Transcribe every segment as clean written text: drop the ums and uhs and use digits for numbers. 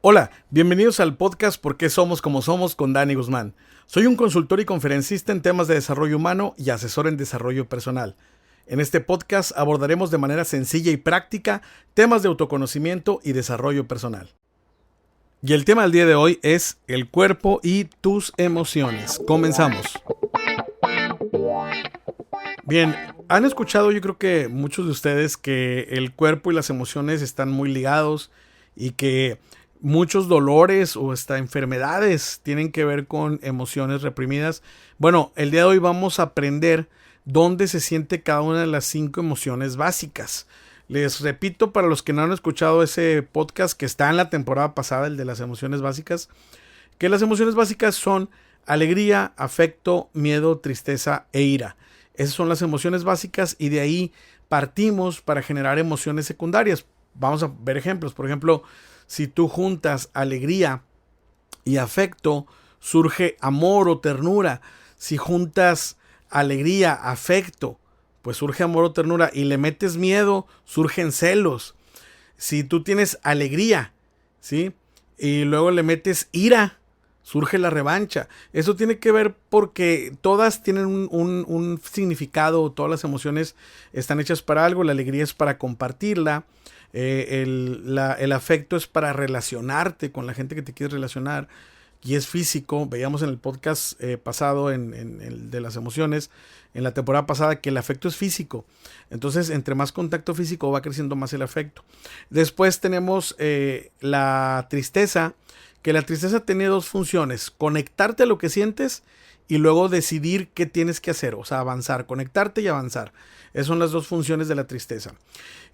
Hola, bienvenidos al podcast ¿Por qué somos como somos? Con Dani Guzmán. Soy un consultor y conferencista en temas de desarrollo humano y asesor en desarrollo personal. En este podcast abordaremos de manera sencilla y práctica temas de autoconocimiento y desarrollo personal. Y el tema del día de hoy es el cuerpo y tus emociones. Comenzamos. Bien, han escuchado yo creo que muchos de ustedes que el cuerpo y las emociones están muy ligados y que muchos dolores o hasta enfermedades tienen que ver con emociones reprimidas. Bueno, el día de hoy vamos a aprender dónde se siente cada una de las 5 emociones básicas. Les repito, para los que no han escuchado ese podcast que está en la temporada pasada, el de las emociones básicas, que las emociones básicas son alegría, afecto, miedo, tristeza e ira. Esas son las emociones básicas y de ahí partimos para generar emociones secundarias. Vamos a ver ejemplos. Por ejemplo, si tú juntas alegría y afecto, surge amor o ternura. Si juntas alegría, afecto, pues surge amor o ternura, y le metes miedo, surgen celos. Si tú tienes alegría, ¿sí?, y luego le metes ira, surge la revancha. Eso tiene que ver porque todas tienen un significado, todas las emociones están hechas para algo. La alegría es para compartirla, el afecto es para relacionarte con la gente que te quieres relacionar y es físico. Veíamos en el podcast pasado, en el de las emociones, en la temporada pasada, que el afecto es físico. Entonces, entre más contacto físico va creciendo más el afecto. Después tenemos la tristeza, que la tristeza tiene 2 funciones: conectarte a lo que sientes y luego decidir qué tienes que hacer, o sea, avanzar, conectarte y avanzar. Esas son las 2 funciones de la tristeza.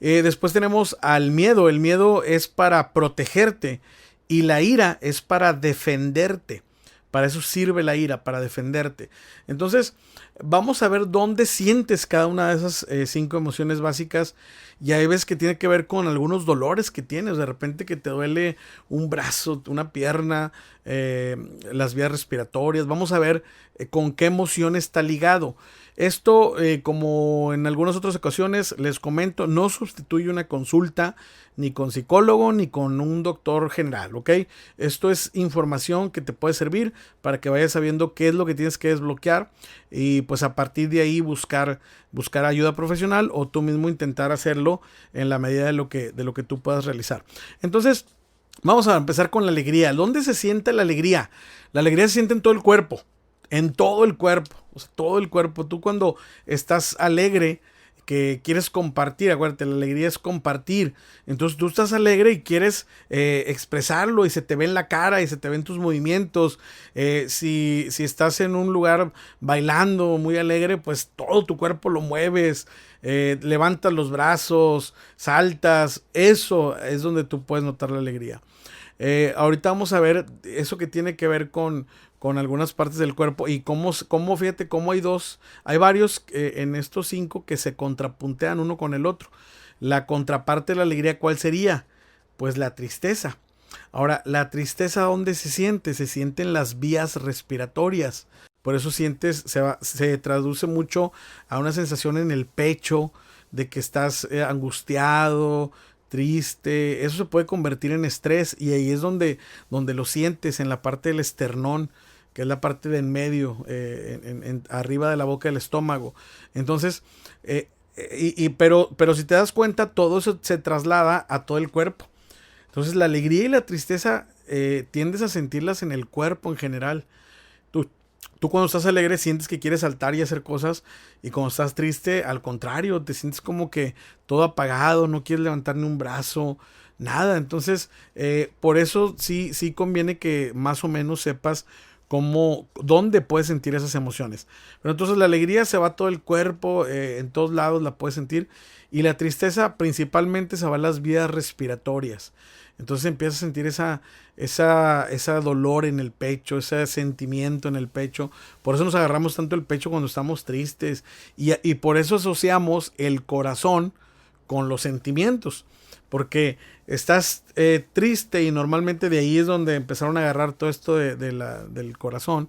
Después tenemos al miedo. El miedo es para protegerte y la ira es para defenderte. Para eso sirve la ira, para defenderte. Entonces, vamos a ver dónde sientes cada una de esas 5 emociones básicas. Y hay veces que tiene que ver con algunos dolores que tienes. De repente que te duele un brazo, una pierna, las vías respiratorias. Vamos a ver con qué emoción está ligado. Esto, como en algunas otras ocasiones les comento, no sustituye una consulta ni con psicólogo ni con un doctor general, ¿ok? Esto es información que te puede servir para que vayas sabiendo qué es lo que tienes que desbloquear y pues a partir de ahí buscar ayuda profesional o tú mismo intentar hacerlo en la medida de lo que tú puedas realizar. Entonces, vamos a empezar con la alegría. ¿Dónde se siente la alegría? La alegría se siente en todo el cuerpo. En todo el cuerpo, o sea, todo el cuerpo. Tú cuando estás alegre, que quieres compartir, acuérdate, la alegría es compartir. Entonces tú estás alegre y quieres expresarlo y se te ve en la cara y se te ven tus movimientos. Si estás en un lugar bailando muy alegre, pues todo tu cuerpo lo mueves, levantas los brazos, saltas. Eso es donde tú puedes notar la alegría. Ahorita vamos a ver eso que tiene que ver con algunas partes del cuerpo y cómo fíjate cómo hay varios en estos 5 que se contrapuntean uno con el otro. La contraparte de la alegría, ¿cuál sería? Pues la tristeza. Ahora, la tristeza, ¿dónde se siente? Se siente en las vías respiratorias. Por eso se traduce mucho a una sensación en el pecho de que estás angustiado, triste. Eso se puede convertir en estrés y ahí es donde lo sientes, en la parte del esternón, que es la parte de en medio, arriba de la boca del estómago. Entonces, pero si te das cuenta, todo eso se traslada a todo el cuerpo. Entonces, la alegría y la tristeza tiendes a sentirlas en el cuerpo en general. Tú cuando estás alegre sientes que quieres saltar y hacer cosas, y cuando estás triste, al contrario, te sientes como que todo apagado, no quieres levantar ni un brazo, nada. Entonces, por eso sí conviene que más o menos sepas dónde puedes sentir esas emociones. Pero entonces la alegría se va a todo el cuerpo, en todos lados la puedes sentir, y la tristeza principalmente se va a las vías respiratorias. Entonces empiezas a sentir esa dolor en el pecho, ese sentimiento en el pecho. Por eso nos agarramos tanto el pecho cuando estamos tristes. Y por eso asociamos el corazón con los sentimientos. Porque estás triste y normalmente de ahí es donde empezaron a agarrar todo esto del corazón.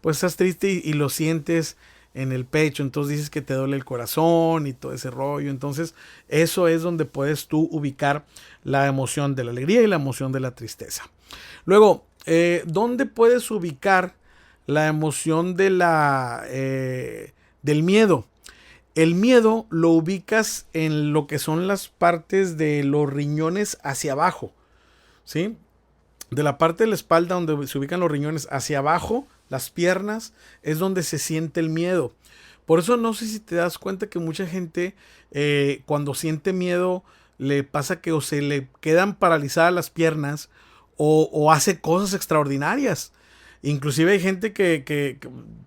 Pues estás triste y lo sientes en el pecho, entonces dices que te duele el corazón y todo ese rollo. Entonces eso es donde puedes tú ubicar la emoción de la alegría y la emoción de la tristeza. Luego, ¿dónde puedes ubicar la emoción de del miedo? El miedo lo ubicas en lo que son las partes de los riñones hacia abajo, ¿sí? De la parte de la espalda donde se ubican los riñones hacia abajo, las piernas, es donde se siente el miedo. Por eso no sé si te das cuenta que mucha gente cuando siente miedo le pasa que o se le quedan paralizadas las piernas o hace cosas extraordinarias. Inclusive hay gente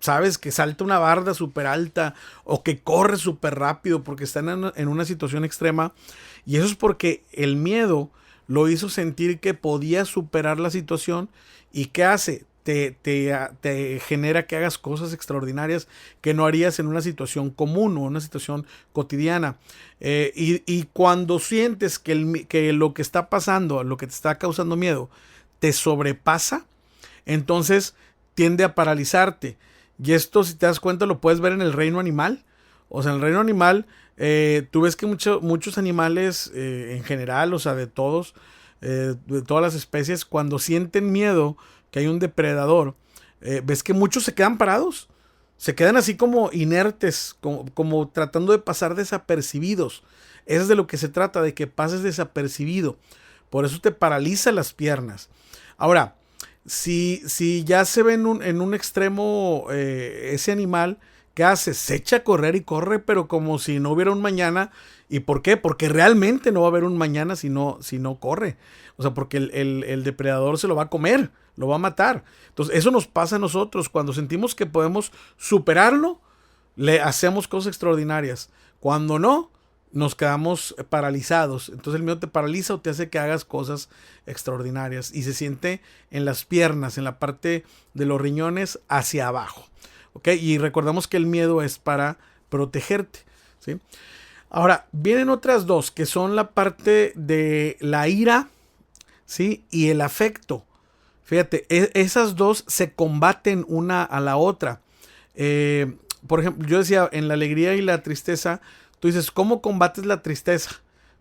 sabes, que salta una barda súper alta o que corre súper rápido porque están en una situación extrema. Y eso es porque el miedo lo hizo sentir que podía superar la situación. ¿Y qué hace? Te genera que hagas cosas extraordinarias que no harías en una situación común o una situación cotidiana. Y cuando sientes que lo que está pasando, lo que te está causando miedo, te sobrepasa, entonces tiende a paralizarte. Y esto, si te das cuenta, lo puedes ver en el reino animal. O sea, en el reino animal, tú ves que muchos animales en general, o sea, de todas las especies, cuando sienten miedo que hay un depredador, ves que muchos se quedan parados. Se quedan así como inertes, como tratando de pasar desapercibidos. Eso es de lo que se trata, de que pases desapercibido. Por eso te paraliza las piernas. Ahora, si ya se ve en un extremo ese animal, ¿qué hace? Se echa a correr y corre, pero como si no hubiera un mañana. ¿Y por qué? Porque realmente no va a haber un mañana si no corre. O sea, porque el depredador se lo va a comer, lo va a matar. Entonces, eso nos pasa a nosotros. Cuando sentimos que podemos superarlo, le hacemos cosas extraordinarias. Cuando no, nos quedamos paralizados. Entonces el miedo te paraliza o te hace que hagas cosas extraordinarias. Y se siente en las piernas, en la parte de los riñones hacia abajo. ¿Ok? Y recordamos que el miedo es para protegerte. ¿Sí? Ahora, vienen otras dos, que son la parte de la ira, ¿sí? Y el afecto. Fíjate, esas dos se combaten una a la otra. Por ejemplo, yo decía, en la alegría y la tristeza, tú dices, ¿cómo combates la tristeza?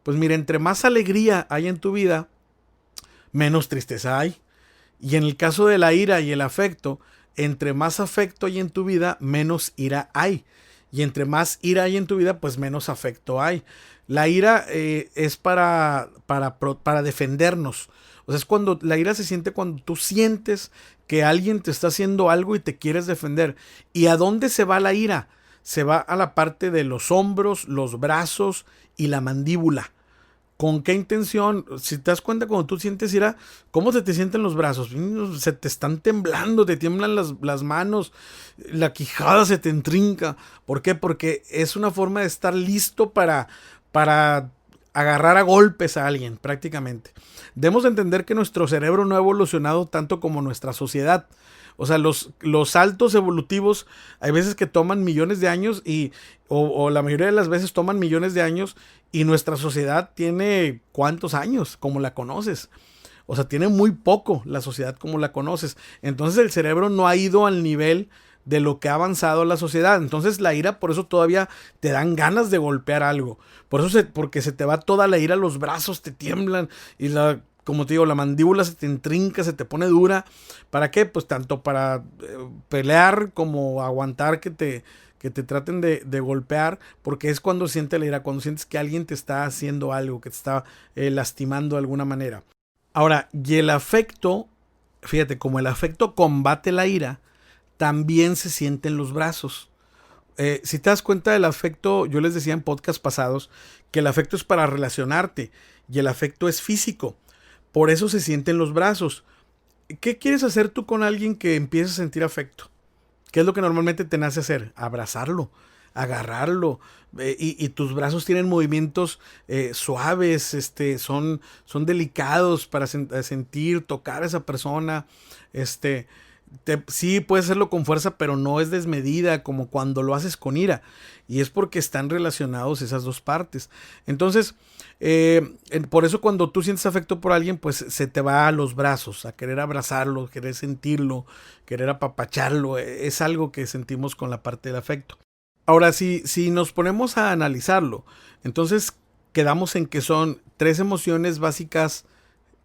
Pues mira, entre más alegría hay en tu vida, menos tristeza hay. Y en el caso de la ira y el afecto, entre más afecto hay en tu vida, menos ira hay. Y entre más ira hay en tu vida, pues menos afecto hay. La ira es para defendernos. O sea, es cuando la ira se siente cuando tú sientes que alguien te está haciendo algo y te quieres defender. ¿Y a dónde se va la ira? Se va a la parte de los hombros, los brazos y la mandíbula. ¿Con qué intención? Si te das cuenta, cuando tú sientes ira, ¿cómo se te sienten los brazos? Se te están temblando, te tiemblan las manos, la quijada se te entrinca. ¿Por qué? Porque es una forma de estar listo para agarrar a golpes a alguien, prácticamente. Debemos entender que nuestro cerebro no ha evolucionado tanto como nuestra sociedad. O sea, los saltos evolutivos hay veces que toman millones de años o la mayoría de las veces toman millones de años, y nuestra sociedad tiene ¿cuántos años como la conoces? O sea, tiene muy poco la sociedad como la conoces. Entonces el cerebro no ha ido al nivel de lo que ha avanzado la sociedad. Entonces la ira, por eso todavía te dan ganas de golpear algo. Porque se te va toda la ira, los brazos te tiemblan y como te digo, la mandíbula se te entrinca, se te pone dura. ¿Para qué? Pues tanto para pelear como aguantar que te traten de golpear, porque es cuando sientes la ira, cuando sientes que alguien te está haciendo algo, que te está lastimando de alguna manera. Ahora, y el afecto, fíjate, como el afecto combate la ira, también se siente en los brazos. Si te das cuenta del afecto, yo les decía en podcast pasados que el afecto es para relacionarte y el afecto es físico. Por eso se siente en los brazos. ¿Qué quieres hacer tú con alguien que empieza a sentir afecto? ¿Qué es lo que normalmente te nace hacer? Abrazarlo, agarrarlo. Y tus brazos tienen movimientos suaves, son delicados para sentir, tocar a esa persona. sí puedes hacerlo con fuerza, pero no es desmedida como cuando lo haces con ira. Y es porque están relacionados esas dos partes. Entonces, por eso cuando tú sientes afecto por alguien, pues se te va a los brazos, a querer abrazarlo, querer sentirlo, querer apapacharlo. Es algo que sentimos con la parte del afecto. Ahora, si nos ponemos a analizarlo, entonces quedamos en que son 3 emociones básicas,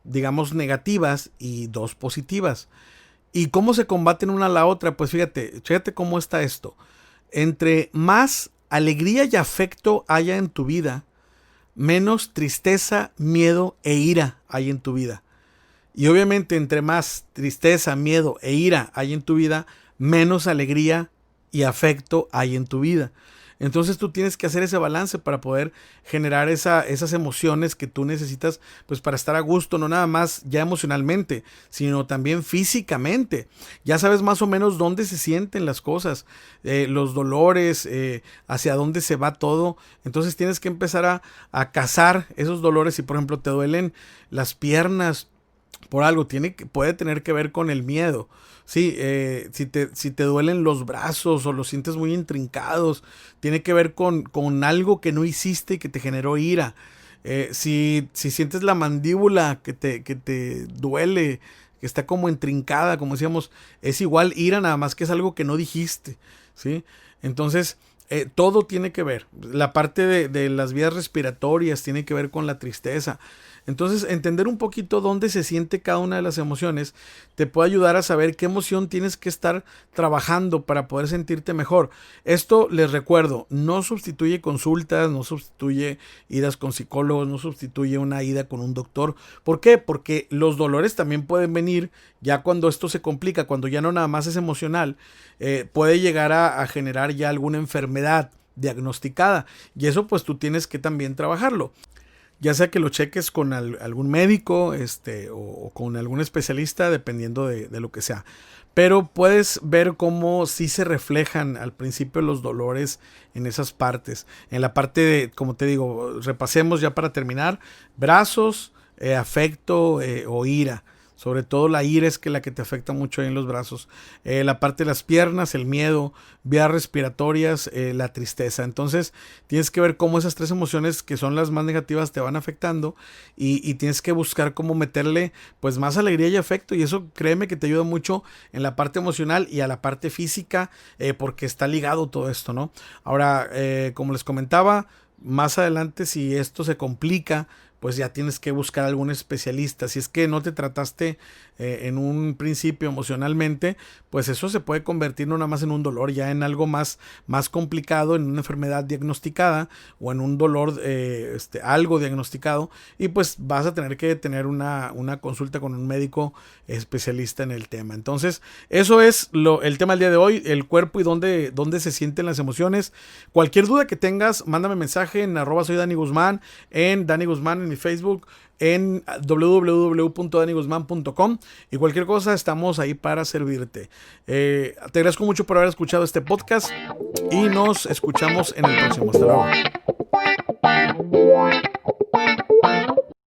digamos, negativas y 2 positivas. ¿Y cómo se combaten una a la otra? Pues fíjate cómo está esto. Entre más alegría y afecto haya en tu vida, menos tristeza, miedo e ira hay en tu vida. Y obviamente entre más tristeza, miedo e ira hay en tu vida, menos alegría y afecto hay en tu vida. Entonces tú tienes que hacer ese balance para poder generar esas emociones que tú necesitas, pues para estar a gusto, no nada más ya emocionalmente, sino también físicamente. Ya sabes más o menos dónde se sienten las cosas, los dolores, hacia dónde se va todo. Entonces tienes que empezar a cazar esos dolores. Si por ejemplo te duelen las piernas por algo, puede tener que ver con el miedo. Sí, si te duelen los brazos o los sientes muy intrincados, tiene que ver con algo que no hiciste y que te generó ira. Si sientes la mandíbula que te duele, que está como intrincada, como decíamos, es igual ira, nada más que es algo que no dijiste. ¿Sí? Entonces, todo tiene que ver. La parte de las vías respiratorias tiene que ver con la tristeza. Entonces, entender un poquito dónde se siente cada una de las emociones te puede ayudar a saber qué emoción tienes que estar trabajando para poder sentirte mejor. Esto, les recuerdo, no sustituye consultas, no sustituye idas con psicólogos, no sustituye una ida con un doctor. ¿Por qué? Porque los dolores también pueden venir ya cuando esto se complica, cuando ya no nada más es emocional, puede llegar a generar ya alguna enfermedad diagnosticada. Y eso pues tú tienes que también trabajarlo. Ya sea que lo cheques con algún médico o con algún especialista, dependiendo de lo que sea. Pero puedes ver cómo sí se reflejan al principio los dolores en esas partes. En la parte de, como te digo, repasemos ya para terminar, brazos, afecto o ira. Sobre todo la ira es la que te afecta mucho ahí en los brazos. La parte de las piernas, el miedo, vías respiratorias, la tristeza. Entonces tienes que ver cómo esas 3 emociones que son las más negativas te van afectando y tienes que buscar cómo meterle pues más alegría y afecto. Y eso créeme que te ayuda mucho en la parte emocional y a la parte física porque está ligado todo esto, ¿no? Ahora, como les comentaba, más adelante si esto se complica, pues ya tienes que buscar algún especialista. Si es que no te trataste en un principio emocionalmente, pues eso se puede convertir no nada más en un dolor, ya en algo más complicado, en una enfermedad diagnosticada o en un dolor algo diagnosticado, y pues vas a tener que tener una consulta con un médico especialista en el tema. Entonces eso es el tema del día de hoy, el cuerpo y dónde se sienten las emociones. Cualquier duda que tengas, mándame mensaje en @soy_Dani_Guzmán, en Dani Guzmán en mi Facebook, en www.daniguzman.com, y cualquier cosa estamos ahí para servirte. Te agradezco mucho por haber escuchado este podcast y nos escuchamos en el próximo. Hasta luego.